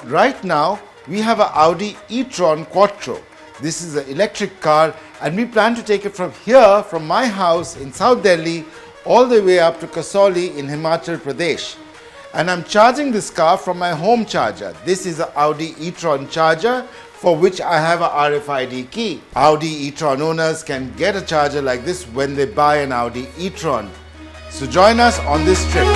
Right now, we have an Audi e-tron Quattro. This is an electric car and we plan to take it from here, from my house in South Delhi, all the way up to Kasauli in Himachal Pradesh. And I'm charging this car from my home charger. This is an Audi e-tron charger for which I have a RFID key. Audi e-tron owners can get a charger like this when they buy an Audi e-tron. So join us on this trip.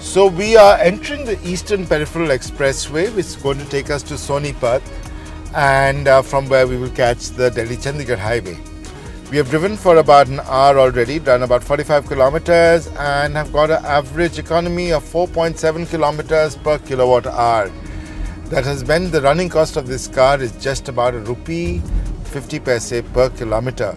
So we are entering the Eastern Peripheral Expressway, which is going to take us to Sonipat, and from where we will catch the Delhi-Chandigarh highway. We have driven for about an hour already, done about 45 kilometers and have got an average economy of 4.7 kilometers per kilowatt hour. That has meant the running cost of this car is just about ₹1.50 per kilometer.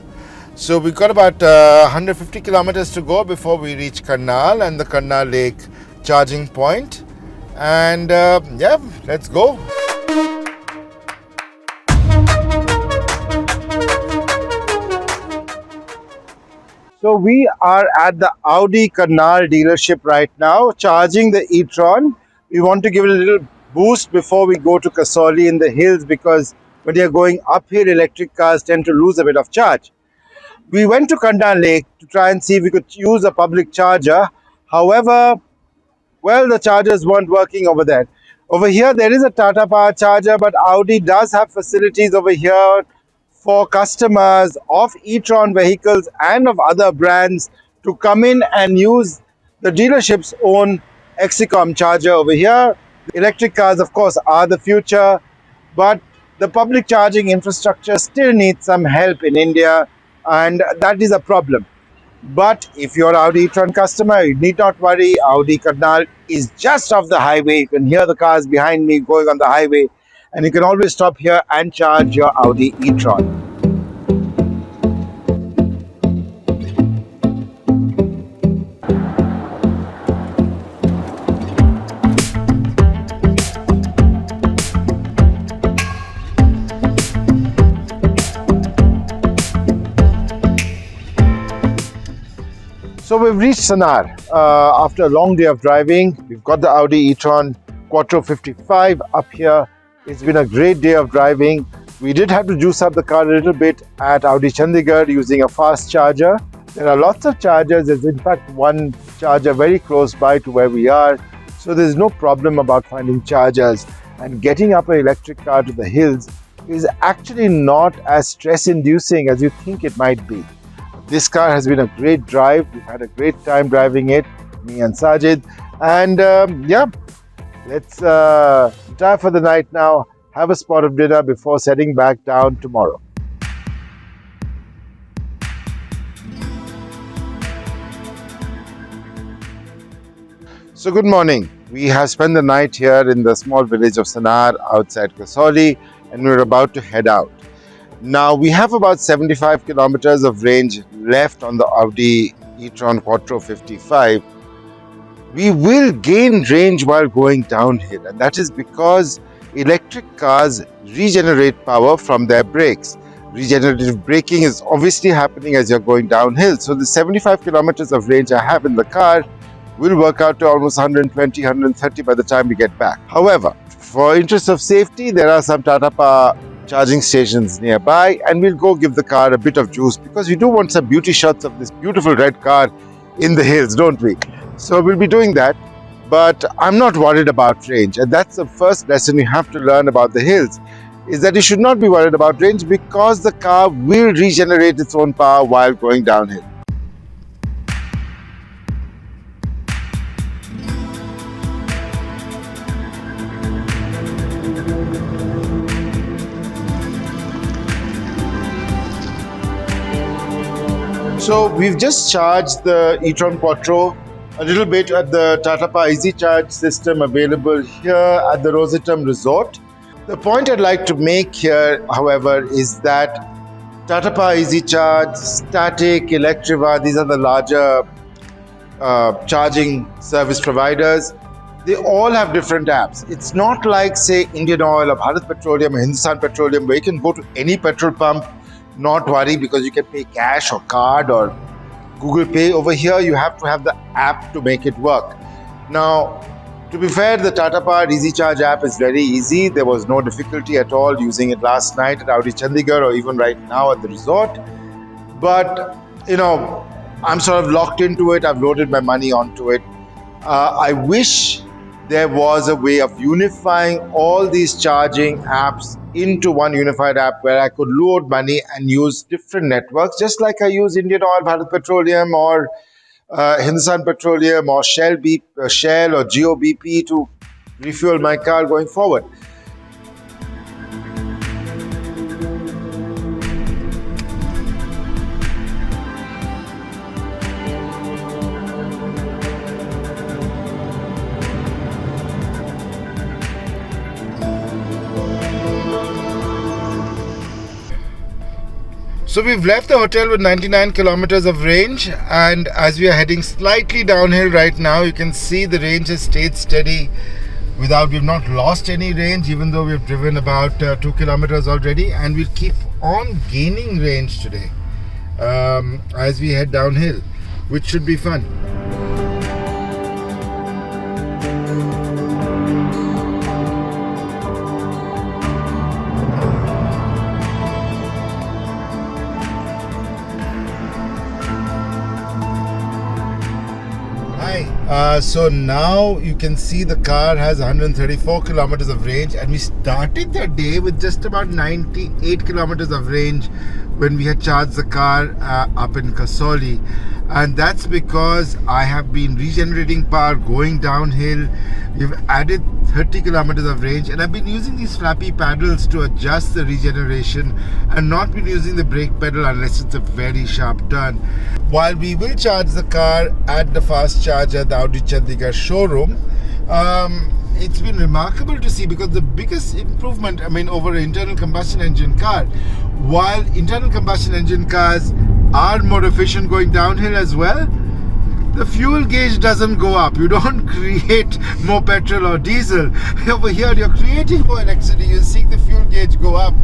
So we've got about 150 kilometers to go before we reach Karnal and the Karnal Lake charging point. And yeah, let's go. So we are at the Audi Karnal dealership right now, charging the e-tron. We want to give it a little boost before we go to Kasauli in the hills, because when you're going uphill, electric cars tend to lose a bit of charge. We went to Karnal Lake to try and see if we could use a public charger. However, well, the chargers weren't working over there. Over here, there is a Tata Power charger, but Audi does have facilities over here for customers of e-tron vehicles and of other brands to come in and use the dealership's own Exicom charger over here. Electric cars, of course, are the future, but the public charging infrastructure still needs some help in India, and that is a problem. But if you're an Audi e-tron customer, you need not worry. Audi Karnal is just off the highway. You can hear the cars behind me going on the highway, and you can always stop here and charge your Audi e-tron. So we've reached Sanar after a long day of driving. We've got the Audi e-tron Quattro 55 up here. It's been a great day of driving. We did have to juice up the car a little bit at Audi Chandigarh using a fast charger. There are lots of chargers. There's in fact one charger very close by to where we are. So there's no problem about finding chargers. And getting up an electric car to the hills is actually not as stress-inducing as you think it might be. This car has been a great drive. We've had a great time driving it, me and Sajid. And yeah, let's retire for the night now, have a spot of dinner before setting back down tomorrow. So good morning. We have spent the night here in the small village of Sanar outside Kasauli, and we're about to head out. Now we have about 75 kilometers of range left on the Audi e-tron Quattro 55. We will gain range while going downhill, and that is because electric cars regenerate power from their brakes. Regenerative braking is obviously happening as you're going downhill. So the 75 kilometers of range I have in the car will work out to almost 120, 130 by the time we get back. However, for interest of safety, there are some Tata Power charging stations nearby, and we'll go give the car a bit of juice because we do want some beauty shots of this beautiful red car in the hills, don't we? So we'll be doing that, but I'm not worried about range, and that's the first lesson you have to learn about the hills, is that you should not be worried about range because the car will regenerate its own power while going downhill. So we've just charged the e-tron Quattro a little bit at the Tata Power Easy Charge system available here at the Rosetum Resort. The point I'd like to make here, however, is that Tata Power Easy Charge, Static, Electriva, these are the larger charging service providers. They all have different apps. It's not like, say, Indian Oil or Bharat Petroleum or Hindustan Petroleum, where you can go to any petrol pump, not worry, because you can pay cash or card or Google Pay. Over here, you have to have the app to make it work. Now, to be fair, the Tata Power Easy Charge app is very easy. There was no difficulty at all using it last night at Audi Chandigarh or even right now at the resort. But, I'm sort of locked into it. I've loaded my money onto it. I wish there was a way of unifying all these charging apps into one unified app where I could load money and use different networks, just like I use Indian Oil, Bharat Petroleum, or Hindustan Petroleum, or Shell or Geo BP to refuel my car going forward. So we've left the hotel with 99 kilometers of range, and as we are heading slightly downhill right now, you can see the range has stayed steady. We've not lost any range, even though we've driven about 2 kilometers already, and we'll keep on gaining range today as we head downhill, which should be fun. So now you can see the car has 134 kilometers of range, and we started the day with just about 98 kilometers of range when we had charged the car up in Kasauli. And that's because I have been regenerating power going downhill. We've added 30 kilometers of range, and I've been using these flappy paddles to adjust the regeneration and not been using the brake pedal unless it's a very sharp turn. While we will charge the car at the fast charger at the Audi Chandigarh showroom, it's been remarkable to see, because the biggest improvement, over an internal combustion engine car, while internal combustion engine cars are more efficient going downhill as well, the fuel gauge doesn't go up. You don't create more petrol or diesel. Over here, you're creating more electricity. You're seeing the fuel gauge go up.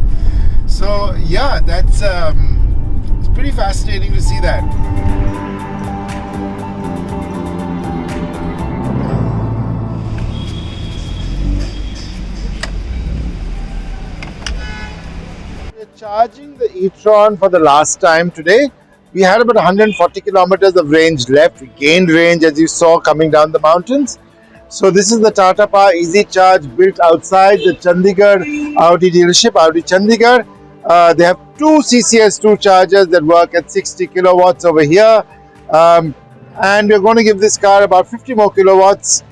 So yeah, that's it's pretty fascinating to see that. We're charging the e-tron for the last time today. We had about 140 kilometers of range left. We gained range, as you saw, coming down the mountains. So this is the Tata Power Easy Charge built outside the Chandigarh Audi dealership, Audi Chandigarh. They have two CCS2 chargers that work at 60 kilowatts over here. And we're going to give this car about 50 more kilowatts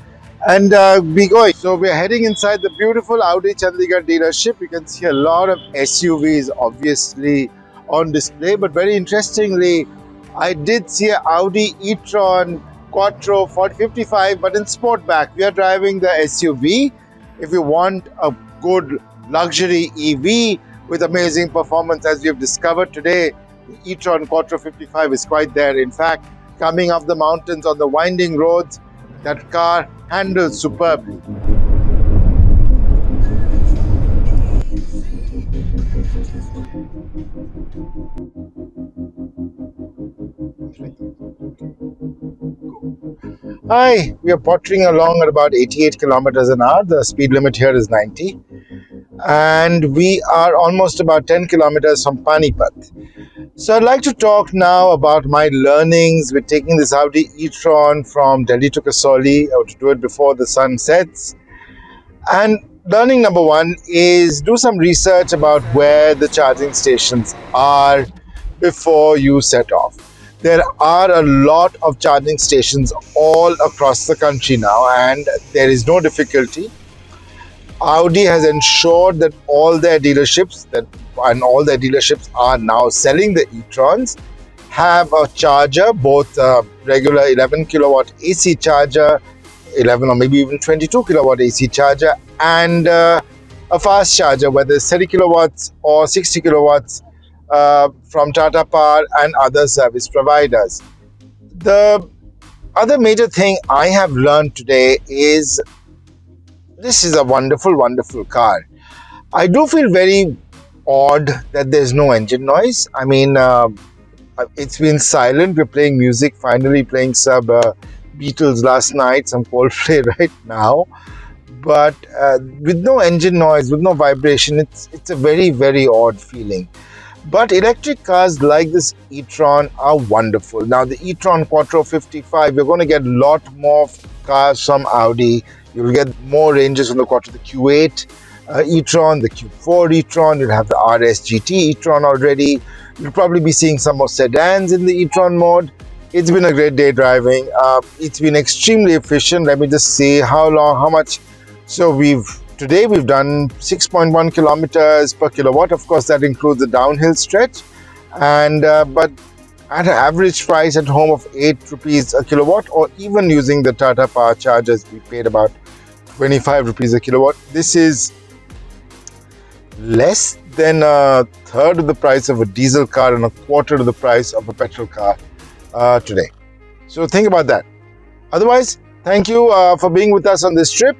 and be going. So we're heading inside the beautiful Audi Chandigarh dealership. You can see a lot of SUVs, obviously, on display, but very interestingly, I did see an Audi e-tron Quattro 4055, but in Sportback. We are driving the SUV. If you want a good luxury EV with amazing performance, as we have discovered today, the e-tron Quattro 55 is quite there. In fact, coming up the mountains on the winding roads, that car handles superbly. Hi, we are pottering along at about 88 kilometers an hour. The speed limit here is 90. And we are almost about 10 kilometers from Panipat. So I'd like to talk now about my learnings with taking this Audi e-tron from Delhi to Kasauli, or to do it before the sun sets. And learning number one is do some research about where the charging stations are before you set off. There are a lot of charging stations all across the country now, and there is no difficulty. Audi has ensured that all their dealerships are now selling the e-trons, have a charger, both regular 11 kilowatt AC charger, 11 or maybe even 22 kilowatt AC charger, and a fast charger, whether it's 30 kilowatts or 60 kilowatts from Tata Power and other service providers. The other major thing I have learned today is this is a wonderful, wonderful car. I do feel very odd that there's no engine noise. I mean, it's been silent. We're playing music, finally playing some Beatles last night, some Coldplay right now. But with no engine noise, with no vibration, it's a very, very odd feeling. But electric cars like this e-tron are wonderful. Now, the e-tron Quattro 55, you're going to get a lot more cars from Audi. You'll get more ranges from the Quattro, the Q8 e-tron, the Q4 e-tron. You'll have the RS GT e-tron already. You'll probably be seeing some more sedans in the e-tron mode. It's been a great day driving. It's been extremely efficient. Let me just say how much. So today we've done 6.1 kilometers per kilowatt. Of course, that includes the downhill stretch. And but at an average price at home of 8 rupees a kilowatt, or even using the Tata Power chargers, we paid about 25 rupees a kilowatt. This is less than a third of the price of a diesel car and a quarter of the price of a petrol car today. So think about that. Otherwise, thank you for being with us on this trip.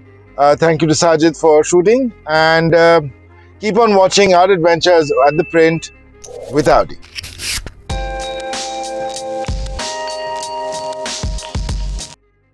Thank you to Sajid for shooting, and keep on watching our adventures at the print with Audi.